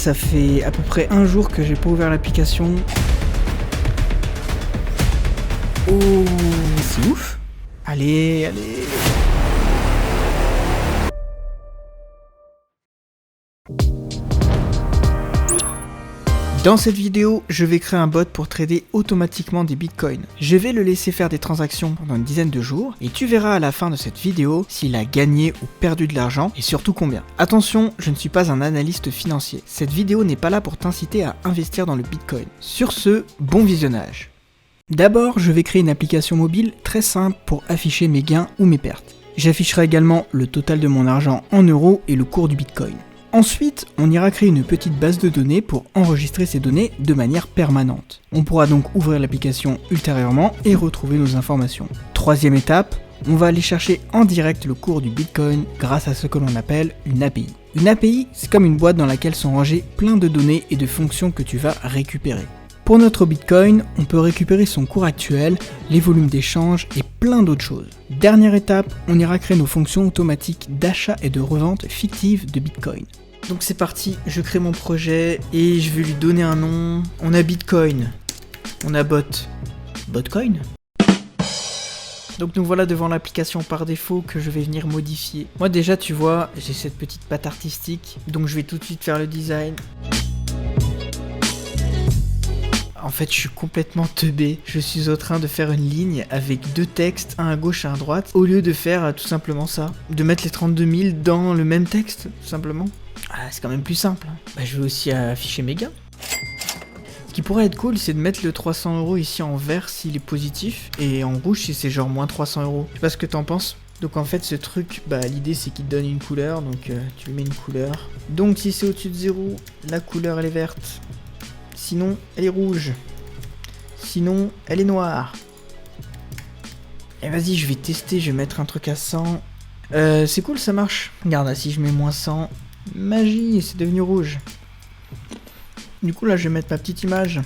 ça fait à peu près un jour que j'ai pas ouvert l'application. Oh, c'est ouf. Allez. Dans cette vidéo, je vais créer un bot pour trader automatiquement des bitcoins. Je vais le laisser faire des transactions pendant une dizaine de jours et tu verras à la fin de cette vidéo s'il a gagné ou perdu de l'argent et surtout combien. Attention, je ne suis pas un analyste financier. Cette vidéo n'est pas là pour t'inciter à investir dans le bitcoin. Sur ce, bon visionnage. D'abord, je vais créer une application mobile très simple pour afficher mes gains ou mes pertes. J'afficherai également le total de mon argent en euros et le cours du bitcoin. Ensuite, on ira créer une petite base de données pour enregistrer ces données de manière permanente. On pourra donc ouvrir l'application ultérieurement et retrouver nos informations. Troisième étape, on va aller chercher en direct le cours du Bitcoin grâce à ce que l'on appelle une API. Une API, c'est comme une boîte dans laquelle sont rangées plein de données et de fonctions que tu vas récupérer. Pour notre Bitcoin, on peut récupérer son cours actuel, les volumes d'échange et plein d'autres choses. Dernière étape, on ira créer nos fonctions automatiques d'achat et de revente fictives de Bitcoin. Donc c'est parti, je crée mon projet et je vais lui donner un nom. On a Bitcoin, on a Botcoin. Donc nous voilà devant l'application par défaut que je vais venir modifier. Moi déjà tu vois, j'ai cette petite patte artistique, donc je vais tout de suite faire le design. En fait, je suis complètement teubé. Je suis en train de faire une ligne avec deux textes, un à gauche et un à droite, au lieu de faire tout simplement ça. De mettre les 32 000 dans le même texte, tout simplement. Ah, c'est quand même plus simple. Je vais aussi afficher mes gains. Ce qui pourrait être cool, c'est de mettre le 300 € ici en vert s'il est positif, et en rouge si c'est genre moins 300 €. Je sais pas ce que t'en penses. Donc en fait ce truc, l'idée c'est qu'il te donne une couleur, donc tu lui mets une couleur. Donc si c'est au-dessus de 0, la couleur elle est verte. Sinon, elle est rouge. Sinon, elle est noire. Et vas-y, je vais tester, je vais mettre un truc à 100. C'est cool, ça marche. Regarde, là, si je mets moins 100, magie, c'est devenu rouge. Du coup, là, je vais mettre ma petite image.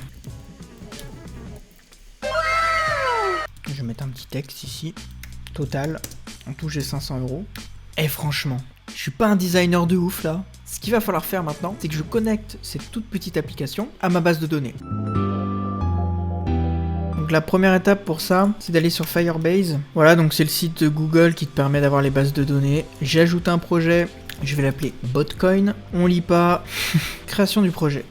Je vais mettre un petit texte ici. Total, en tout, j'ai 500 €. Et franchement, je suis pas un designer de ouf, là. Ce qu'il va falloir faire maintenant, c'est que je connecte cette toute petite application à ma base de données. Donc la première étape pour ça, c'est d'aller sur Firebase. Voilà, donc c'est le site de Google qui te permet d'avoir les bases de données. J'ai ajouté un projet, je vais l'appeler Botcoin. On lit pas. Création du projet.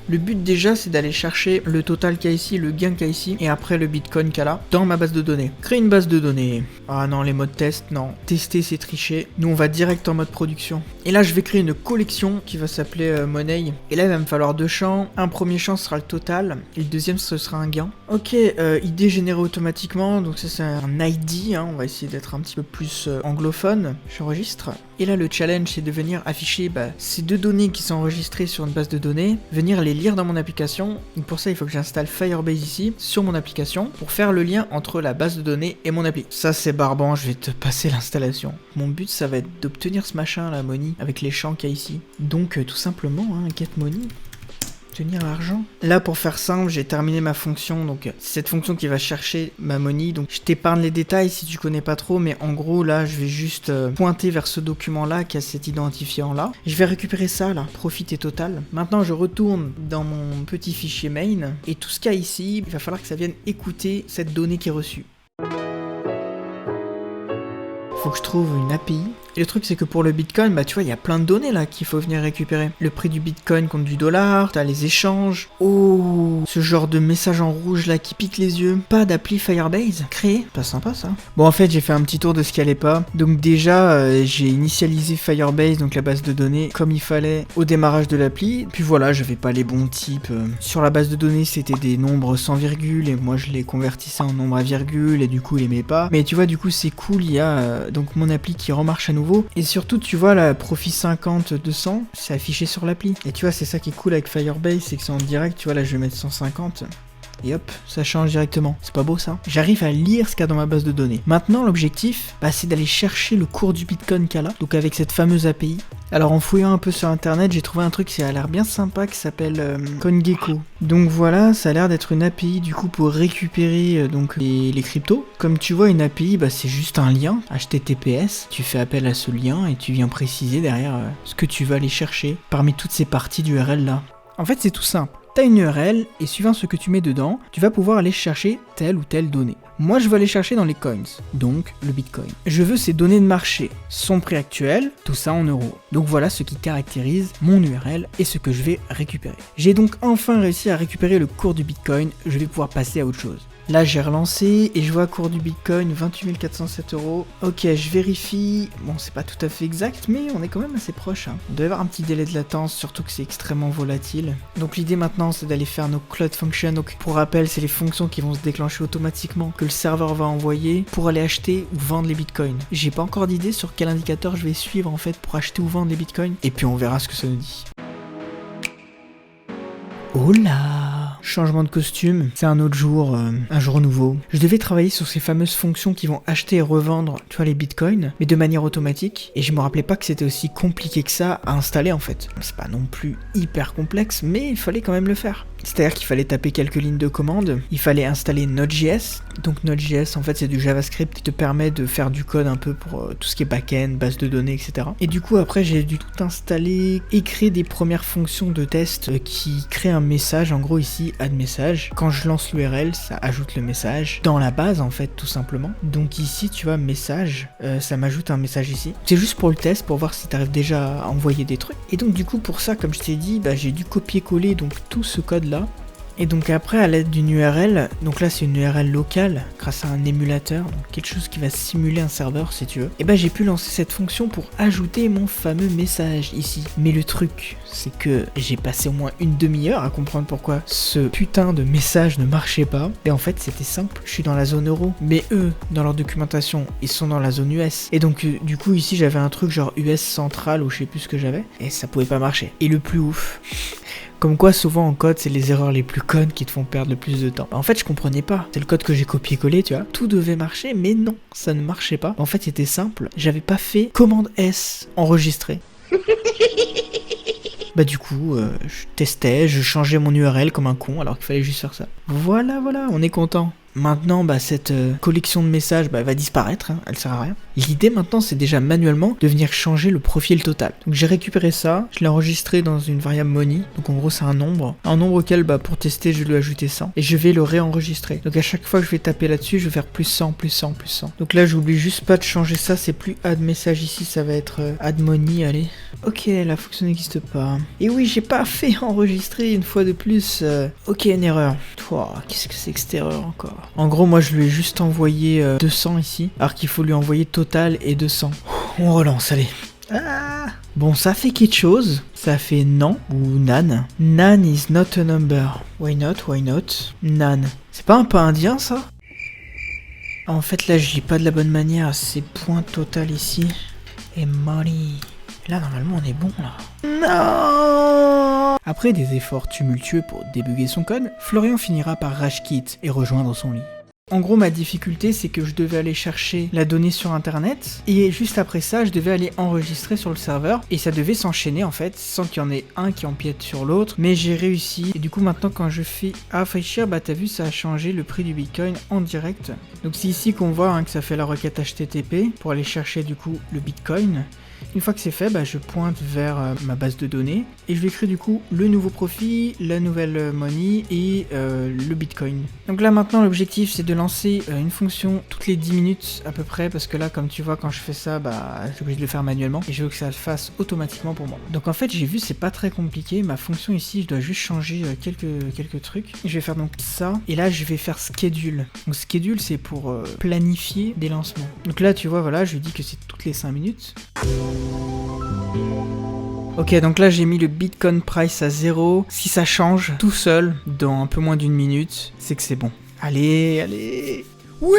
Le but déjà, c'est d'aller chercher le total qu'il y a ici, le gain qu'il y a ici, et après le Bitcoin qu'il y a là, dans ma base de données. Créer une base de données. Ah non, les modes test, non. Tester, c'est tricher. Nous, on va direct en mode production. Et là, je vais créer une collection qui va s'appeler Money. Et là, il va me falloir deux champs. Un premier champ sera le total, et le deuxième, ce sera un gain. Ok, ID générée automatiquement, donc ça, c'est un ID. On va essayer d'être un petit peu plus anglophone. J'enregistre. Et là, le challenge, c'est de venir afficher ces deux données qui sont enregistrées sur une base de données, venir les lire dans mon application. Donc pour ça, il faut que j'installe Firebase ici, sur mon application, pour faire le lien entre la base de données et mon appli. Ça, c'est barbant, je vais te passer l'installation. Mon but, ça va être d'obtenir ce machin, la money, avec les champs qu'il y a ici. Donc, tout simplement, get money. Obtenir l'argent. Là, pour faire simple, j'ai terminé ma fonction, donc c'est cette fonction qui va chercher ma money. Donc je t'épargne les détails si tu connais pas trop, mais en gros là, je vais juste pointer vers ce document-là qui a cet identifiant-là. Je vais récupérer ça là, profit et total. Maintenant, je retourne dans mon petit fichier main, et tout ce qu'il y a ici, il va falloir que ça vienne écouter cette donnée qui est reçue. Faut que je trouve une API. Et le truc c'est que pour le Bitcoin, tu vois, il y a plein de données là qu'il faut venir récupérer. Le prix du Bitcoin contre du dollar, t'as les échanges. Oh, ce genre de message en rouge là qui pique les yeux. Pas d'appli Firebase créé. Pas sympa ça. Bon, en fait, j'ai fait un petit tour de ce qui allait pas. Donc déjà, j'ai initialisé Firebase, donc la base de données, comme il fallait au démarrage de l'appli. Puis voilà, j'avais pas les bons types. Sur la base de données, c'était des nombres sans virgule, et moi je les convertissais en nombres à virgule, et du coup, il aimait pas. Mais tu vois, du coup, c'est cool, il y a donc mon appli qui remarche à nouveau. Et surtout, tu vois, la profit 50-200, c'est affiché sur l'appli. Et tu vois, c'est ça qui est cool avec Firebase, c'est que c'est en direct. Tu vois, là, je vais mettre 150. Et hop, ça change directement. C'est pas beau ça? J'arrive à lire ce qu'il y a dans ma base de données. Maintenant, l'objectif, c'est d'aller chercher le cours du Bitcoin qu'il y a là. Donc avec cette fameuse API. Alors en fouillant un peu sur internet, j'ai trouvé un truc qui a l'air bien sympa qui s'appelle CoinGecko. Donc voilà, ça a l'air d'être une API du coup pour récupérer donc les cryptos. Comme tu vois, une API, bah, c'est juste un lien HTTPS. Tu fais appel à ce lien et tu viens préciser derrière ce que tu vas aller chercher parmi toutes ces parties d'URL là. En fait, c'est tout simple. T'as une URL et suivant ce que tu mets dedans, tu vas pouvoir aller chercher telle ou telle donnée. Moi, je veux aller chercher dans les coins, donc le Bitcoin. Je veux ces données de marché, son prix actuel, tout ça en euros. Donc voilà ce qui caractérise mon URL et ce que je vais récupérer. J'ai donc enfin réussi à récupérer le cours du Bitcoin, je vais pouvoir passer à autre chose. Là j'ai relancé et je vois cours du Bitcoin 28 407 €. Ok, je vérifie. Bon, c'est pas tout à fait exact, mais on est quand même assez proche. On doit avoir un petit délai de latence, surtout que c'est extrêmement volatile. Donc l'idée maintenant c'est d'aller faire nos cloud functions. Donc pour rappel, c'est les fonctions qui vont se déclencher automatiquement que le serveur va envoyer pour aller acheter ou vendre les bitcoins. J'ai pas encore d'idée sur quel indicateur je vais suivre en fait pour acheter ou vendre les bitcoins. Et puis on verra ce que ça nous dit. Oh là! Changement de costume, c'est un autre jour, un jour nouveau. Je devais travailler sur ces fameuses fonctions qui vont acheter et revendre, tu vois, les bitcoins, mais de manière automatique. Et je me rappelais pas que c'était aussi compliqué que ça à installer en fait. C'est pas non plus hyper complexe, mais il fallait quand même le faire. C'est-à-dire qu'il fallait taper quelques lignes de commande, il fallait installer Node.js. Donc Node.js en fait c'est du JavaScript qui te permet de faire du code un peu pour tout ce qui est back-end, base de données, etc. Et du coup après j'ai dû tout installer et créer des premières fonctions de test qui créent un message, en gros ici add message. Quand je lance l'URL ça ajoute le message dans la base en fait tout simplement. Donc ici tu vois message, ça m'ajoute un message ici. C'est juste pour le test, pour voir si tu arrives déjà à envoyer des trucs. Et donc du coup pour ça comme je t'ai dit, j'ai dû copier-coller donc tout ce code là. Et donc après à l'aide d'une URL, donc là c'est une URL locale grâce à un émulateur, donc quelque chose qui va simuler un serveur si tu veux, et j'ai pu lancer cette fonction pour ajouter mon fameux message ici. Mais le truc c'est que j'ai passé au moins une demi-heure à comprendre pourquoi ce putain de message ne marchait pas. Et en fait c'était simple, je suis dans la zone euro, mais eux dans leur documentation ils sont dans la zone US. Et donc du coup ici j'avais un truc genre US central ou je sais plus ce que j'avais, et ça pouvait pas marcher. Et le plus ouf... Comme quoi souvent en code c'est les erreurs les plus connes qui te font perdre le plus de temps. En fait je comprenais pas, c'est le code que j'ai copié-collé tu vois, tout devait marcher mais non, ça ne marchait pas. En fait c'était simple, j'avais pas fait commande S enregistrer. Du coup, je testais, je changeais mon URL comme un con alors qu'il fallait juste faire ça. Voilà, on est content. Maintenant, cette collection de messages va disparaître, hein, elle sert à rien. L'idée maintenant, c'est déjà manuellement de venir changer le profil total. Donc j'ai récupéré ça, je l'ai enregistré dans une variable money, donc en gros c'est un nombre auquel pour tester je lui ai ajouté 100, et je vais le réenregistrer. Donc à chaque fois que je vais taper là-dessus, je vais faire plus 100, plus 100, plus 100. Donc là j'oublie juste pas de changer ça, c'est plus add message ici, ça va être add money, allez. Ok, la fonction n'existe pas. Et oui, j'ai pas fait enregistrer une fois de plus. Ok, une erreur. Qu'est-ce que c'est que cette erreur encore? En gros, moi je lui ai juste envoyé 200 ici, alors qu'il faut lui envoyer total et 200. On relance, allez. Bon, ça fait quelque chose. Ça fait nan ou nan. Nan is not a number. Why not? Nan. C'est pas un peu indien ça? En fait là je lis pas de la bonne manière, c'est point total ici. Et money. Là normalement on est bon là. Non. Après des efforts tumultueux pour débugger son code, Florian finira par rage quit et rejoindre son lit. En gros, ma difficulté, c'est que je devais aller chercher la donnée sur internet, et juste après ça, je devais aller enregistrer sur le serveur, et ça devait s'enchaîner en fait, sans qu'il y en ait un qui empiète sur l'autre, mais j'ai réussi, et du coup maintenant quand je fais Faichir, t'as vu, ça a changé le prix du Bitcoin en direct. Donc c'est ici qu'on voit que ça fait la requête HTTP, pour aller chercher du coup le Bitcoin. Une fois que c'est fait, je pointe vers ma base de données et je vais créer du coup le nouveau profit, la nouvelle money et le Bitcoin. Donc là maintenant l'objectif c'est de lancer une fonction toutes les 10 minutes à peu près, parce que là comme tu vois quand je fais ça, je suis obligé de le faire manuellement et je veux que ça le fasse automatiquement pour moi. Donc en fait j'ai vu, c'est pas très compliqué, ma fonction ici je dois juste changer quelques trucs. Je vais faire donc ça et là je vais faire schedule. Donc schedule c'est pour planifier des lancements. Donc là tu vois, voilà, je lui dis que c'est toutes les 5 minutes. Ok, donc là j'ai mis le Bitcoin price à 0. Si ça change tout seul dans un peu moins d'une minute, c'est que c'est bon. Allez. Oui.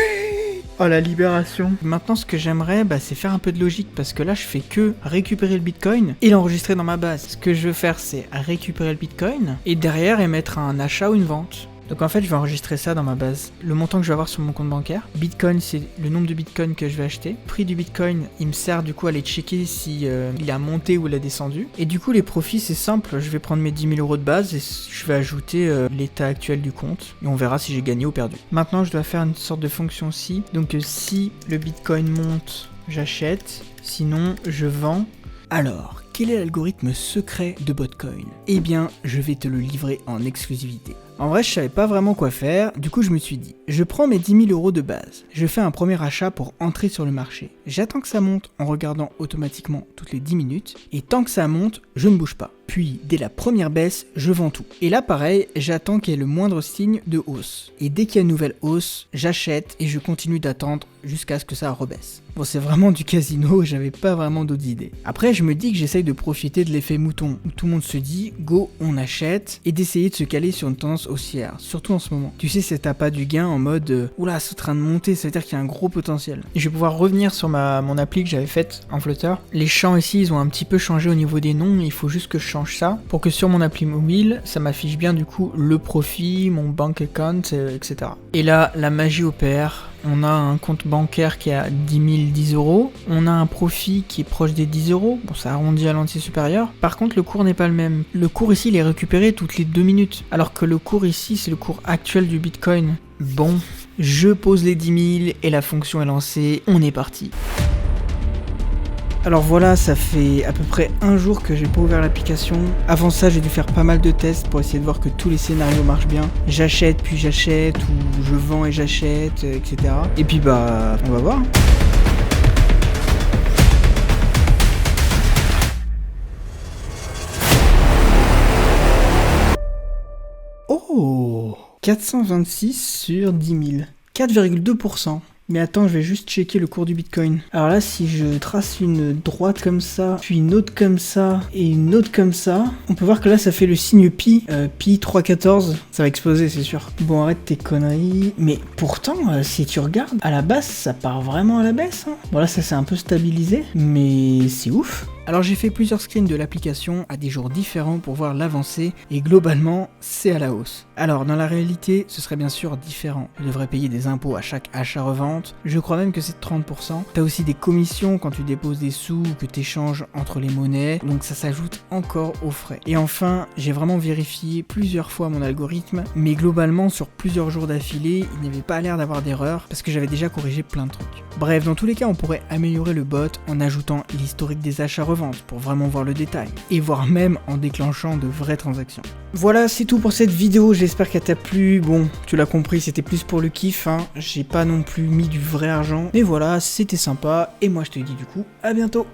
Oh la libération. Maintenant ce que j'aimerais c'est faire un peu de logique, parce que là je fais que récupérer le Bitcoin et l'enregistrer dans ma base. Ce que je veux faire c'est récupérer le Bitcoin et derrière émettre un achat ou une vente. Donc en fait, je vais enregistrer ça dans ma base. Le montant que je vais avoir sur mon compte bancaire. Bitcoin, c'est le nombre de Bitcoin que je vais acheter. Prix du Bitcoin, il me sert du coup à aller checker si il a monté ou il a descendu. Et du coup, les profits, c'est simple. Je vais prendre mes 10 000 euros de base et je vais ajouter l'état actuel du compte. Et on verra si j'ai gagné ou perdu. Maintenant, je dois faire une sorte de fonction si. Donc si le Bitcoin monte, j'achète. Sinon, je vends. Alors, quel est l'algorithme secret de Botcoin? Eh bien, je vais te le livrer en exclusivité. En vrai, je savais pas vraiment quoi faire, du coup je me suis dit, je prends mes 10 000 euros de base, je fais un premier achat pour entrer sur le marché, j'attends que ça monte en regardant automatiquement toutes les 10 minutes, et tant que ça monte, je ne bouge pas. Puis, dès la première baisse, je vends tout. Et là pareil, j'attends qu'il y ait le moindre signe de hausse. Et dès qu'il y a une nouvelle hausse, j'achète et je continue d'attendre jusqu'à ce que ça rebaisse. Bon, c'est vraiment du casino, j'avais pas vraiment d'autres idées. Après, je me dis que j'essaye de profiter de l'effet mouton, où tout le monde se dit, go, on achète, et d'essayer de se caler sur une tendance haussière, surtout en ce moment. Tu sais, c'est t'as pas du gain en mode, oula, c'est en train de monter, ça veut dire qu'il y a un gros potentiel. Et je vais pouvoir revenir sur mon appli que j'avais faite en Flutter. Les champs ici, ils ont un petit peu changé au niveau des noms, il faut juste que je change ça, pour que sur mon appli mobile, ça m'affiche bien du coup le profit, mon bank account, etc. Et là, la magie opère. On a un compte bancaire qui est à 10 euros. On a un profit qui est proche des 10 euros. Bon, ça arrondit à l'entier supérieur. Par contre, le cours n'est pas le même. Le cours ici, il est récupéré toutes les 2 minutes. Alors que le cours ici, c'est le cours actuel du Bitcoin. Bon, je pose les 10 000 et la fonction est lancée. On est parti. Alors voilà, ça fait à peu près un jour que j'ai pas ouvert l'application. Avant ça, j'ai dû faire pas mal de tests pour essayer de voir que tous les scénarios marchent bien. J'achète puis j'achète, ou je vends et j'achète, etc. Et puis bah, on va voir. Oh, 426 sur 10 000. 4,2%. Mais attends, je vais juste checker le cours du Bitcoin. Alors là, si je trace une droite comme ça, puis une autre comme ça, et une autre comme ça, on peut voir que là, ça fait le signe pi. Pi 3,14. Ça va exploser, c'est sûr. Bon, arrête tes conneries. Mais pourtant, si tu regardes, à la base, ça part vraiment à la baisse. Hein. Bon, là, ça s'est un peu stabilisé, mais c'est ouf. Alors j'ai fait plusieurs screens de l'application à des jours différents pour voir l'avancée et globalement c'est à la hausse. Alors dans la réalité ce serait bien sûr différent, je devrais payer des impôts à chaque achat-revente, je crois même que c'est de 30%. T'as aussi des commissions quand tu déposes des sous ou que t'échanges entre les monnaies, donc ça s'ajoute encore aux frais. Et enfin j'ai vraiment vérifié plusieurs fois mon algorithme, mais globalement sur plusieurs jours d'affilée il n'y avait pas l'air d'avoir d'erreur parce que j'avais déjà corrigé plein de trucs. Bref, dans tous les cas on pourrait améliorer le bot en ajoutant l'historique des achats pour vraiment voir le détail, et voire même en déclenchant de vraies transactions. Voilà, c'est tout pour cette vidéo, j'espère qu'elle t'a plu. Bon, tu l'as compris, c'était plus pour le kiff, hein. J'ai pas non plus mis du vrai argent, mais voilà, c'était sympa, et moi je te dis du coup, à bientôt.